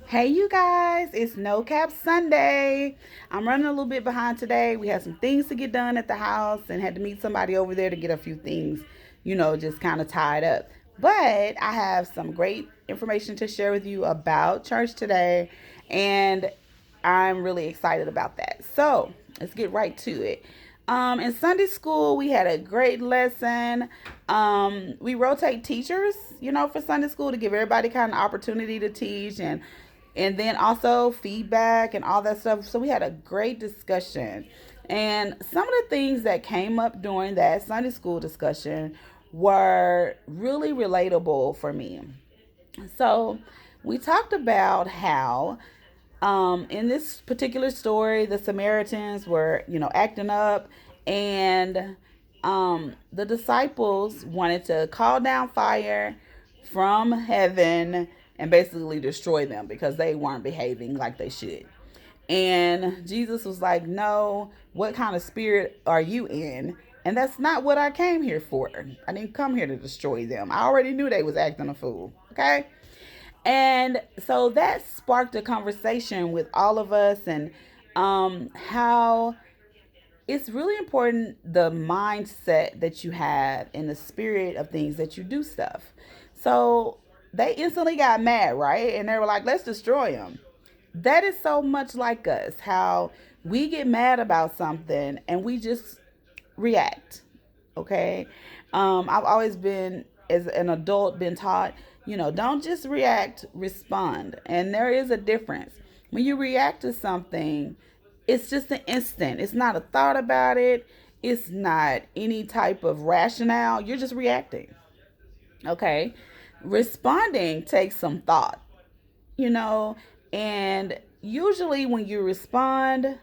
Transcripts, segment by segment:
Hey, you guys, it's No Cap Sunday. I'm running a little bit behind today. We had some things to get done at the house and had to meet somebody over there to get a few things, just kind of tied up. But I have some great information to share with you about church today, and I'm really excited about that. So let's get right to it. In Sunday school, we had a great lesson. We rotate teachers, for Sunday school to give everybody kind of opportunity to teach and then also feedback and all that stuff. So we had a great discussion. And some of the things that came up during that Sunday school discussion were really relatable for me. So we talked about how in this particular story, the Samaritans were, acting up, and the disciples wanted to call down fire from heaven and basically destroy them because they weren't behaving like they should. And Jesus was like, "No, what kind of spirit are you in?" And that's not what I came here for. I didn't come here to destroy them. I already knew they was acting a fool. Okay? And so that sparked a conversation with all of us and how it's really important the mindset that you have and the spirit of things that you do stuff. So they instantly got mad, right? And they were like, let's destroy him. That is so much like us, how we get mad about something and we just react. Okay. I've always been, as an adult, been taught, don't just react, respond. And there is a difference. When you react to something, it's just an instant. It's not a thought about it. It's not any type of rationale. You're just reacting. Okay. Responding takes some thought, you know, and usually when you respond,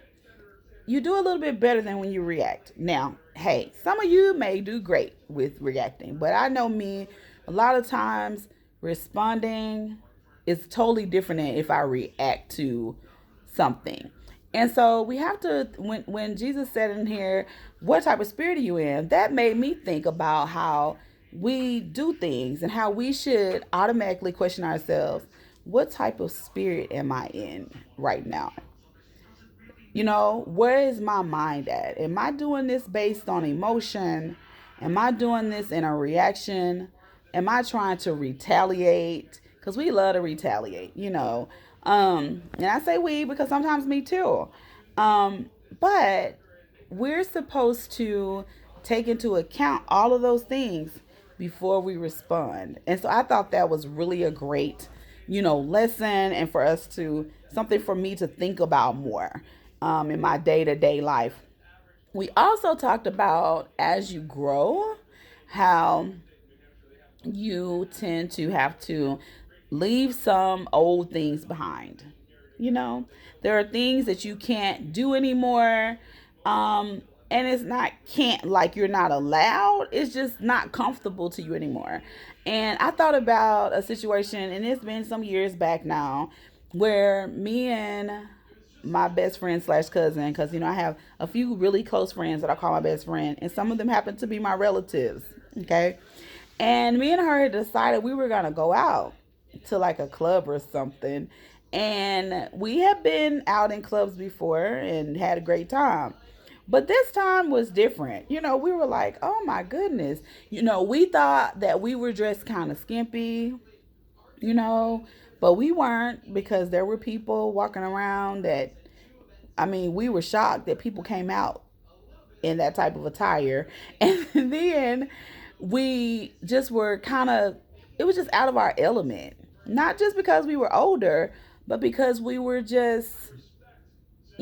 you do a little bit better than when you react. Now, hey, some of you may do great with reacting, but I know me, a lot of times responding is totally different than if I react to something. And so we have to, when Jesus said in here, what type of spirit are you in? That made me think about how we do things and how we should automatically question ourselves, what type of spirit am I in right now? Where is my mind at? Am I doing this based on emotion? Am I doing this in a reaction? Am I trying to retaliate? Because we love to retaliate. And I say we because sometimes me too. But we're supposed to take into account all of those things before we respond. And so I thought that was really a great, lesson, and for us to, something for me to think about more in my day to day life. We also talked about as you grow, how you tend to have to leave some old things behind. You know, there are things that you can't do anymore. And it's not can't like you're not allowed, it's just not comfortable to you anymore. And I thought about a situation, and it's been some years back now, where me and my best friend slash cousin, because I have a few really close friends that I call my best friend, and some of them happen to be my relatives. Okay, and me and her had decided we were gonna go out to like a club or something. And we had been out in clubs before and had a great time. But this time was different. We were like, oh my goodness. We thought that we were dressed kind of skimpy, you know, but we weren't, because there were people walking around that, I mean, we were shocked that people came out in that type of attire. And then we just were kind of, it was just out of our element. Not just because we were older, but because we were just,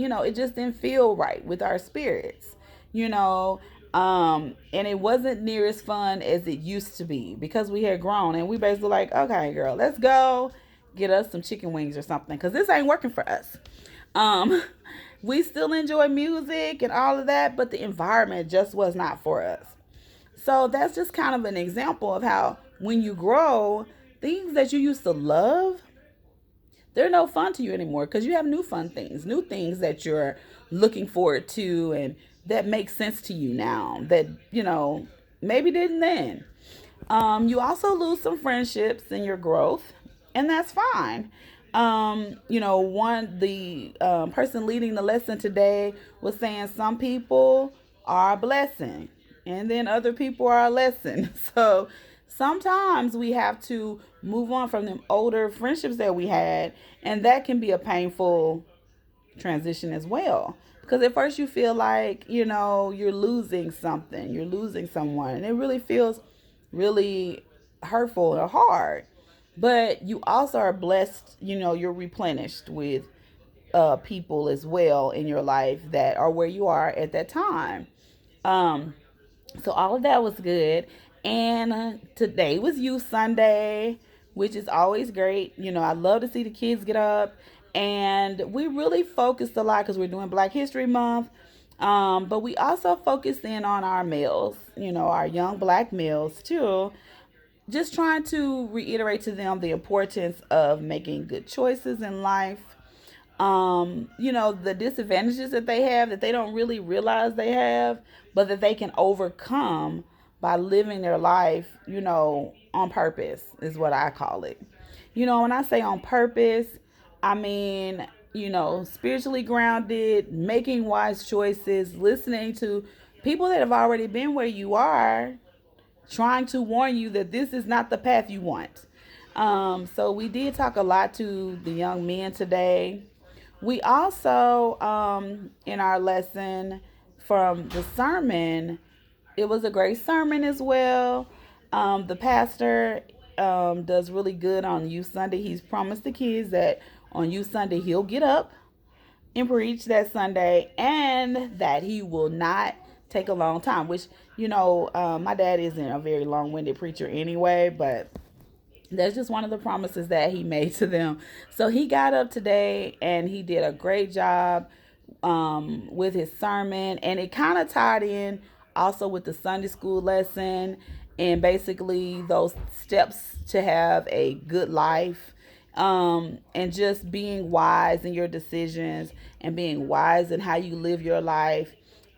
it just didn't feel right with our spirits, you know. And it wasn't near as fun as it used to be because we had grown, and we basically like, okay, girl, let's go get us some chicken wings or something because this ain't working for us. Um, we still enjoy music and all of that, but the environment just was not for us. So that's just kind of an example of how when you grow, things that you used to love, they're no fun to you anymore because you have new fun things, new things that you're looking forward to and that make sense to you now that, maybe didn't then. You also lose some friendships in your growth, and that's fine. One the person leading the lesson today was saying some people are a blessing, and then other people are a lesson. So sometimes we have to move on from them older friendships that we had, and that can be a painful transition as well. Because at first you feel like, you're losing something, you're losing someone, and it really feels really hurtful or hard. But you also are blessed, you're replenished with people as well in your life that are where you are at that time. Um, so all of that was good. And today was Youth Sunday, which is always great. I love to see the kids get up. And we really focused a lot because we're doing Black History Month. But we also focused in on our males, our young Black males too. Just trying to reiterate to them the importance of making good choices in life, the disadvantages that they have that they don't really realize they have, but that they can overcome by living their life, on purpose is what I call it. When I say on purpose, I mean, spiritually grounded, making wise choices, listening to people that have already been where you are, trying to warn you that this is not the path you want. So we did talk a lot to the young men today. We also, in our lesson from the sermon, it was a great sermon as well. The pastor does really good on Youth Sunday. He's promised the kids that on Youth Sunday he'll get up and preach that Sunday, and that he will not take a long time. Which, my dad isn't a very long-winded preacher anyway, but that's just one of the promises that he made to them. So he got up today and he did a great job with his sermon, and it kind of tied in also with the Sunday school lesson and basically those steps to have a good life, and just being wise in your decisions and being wise in how you live your life.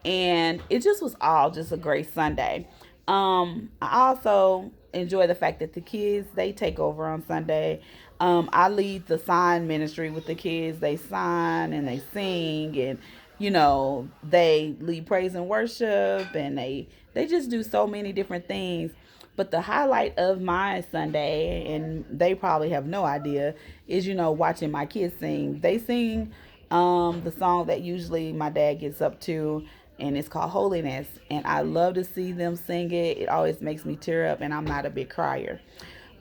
And it just was all just a great Sunday. I also enjoy the fact that the kids, they take over on Sunday. I lead the sign ministry with the kids. They sign and they sing, and they lead praise and worship, and they just do so many different things. But the highlight of my Sunday, and they probably have no idea, is watching my kids sing. They sing the song that usually my dad gets up to, and it's called Holiness. And I love to see them sing it. It always makes me tear up, and I'm not a big crier.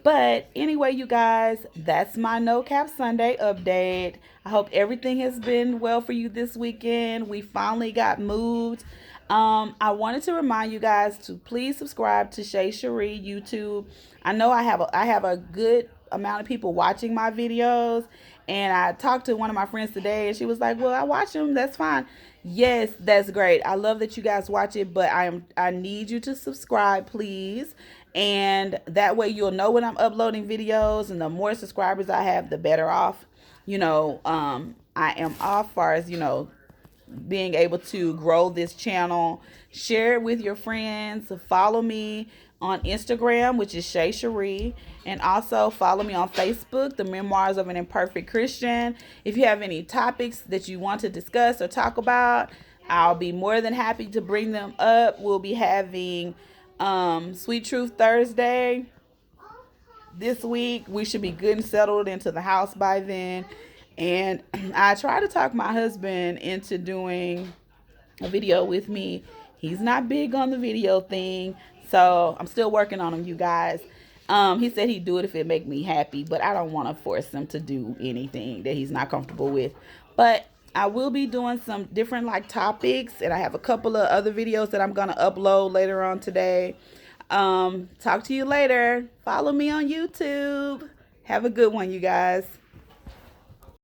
But anyway, you guys, that's my No Cap Sunday update. I hope everything has been well for you this weekend. We finally got moved. I wanted to remind you guys to please subscribe to Shay Cherie YouTube. I know I have a good amount of people watching my videos, and I talked to one of my friends today, and she was like, "Well, I watch them. That's fine." Yes, that's great. I love that you guys watch it, but I need you to subscribe, please. And that way you'll know when I'm uploading videos, and the more subscribers I have, the better off. I am off far as, being able to grow this channel. Share it with your friends. Follow me on Instagram, which is Shay Cherie, and also follow me on Facebook, The Memoirs of an Imperfect Christian. If you have any topics that you want to discuss or talk about, I'll be more than happy to bring them up. We'll be having Sweet Truth Thursday this week. We should be good and settled into the house by then. And I try to talk my husband into doing a video with me. He's not big on the video thing, so I'm still working on him, you guys. He said he'd do it if it make me happy, but I don't want to force him to do anything that he's not comfortable with. But I will be doing some different topics, and I have a couple of other videos that I'm gonna upload later on today. Talk to you later. Follow me on YouTube. Have a good one, you guys.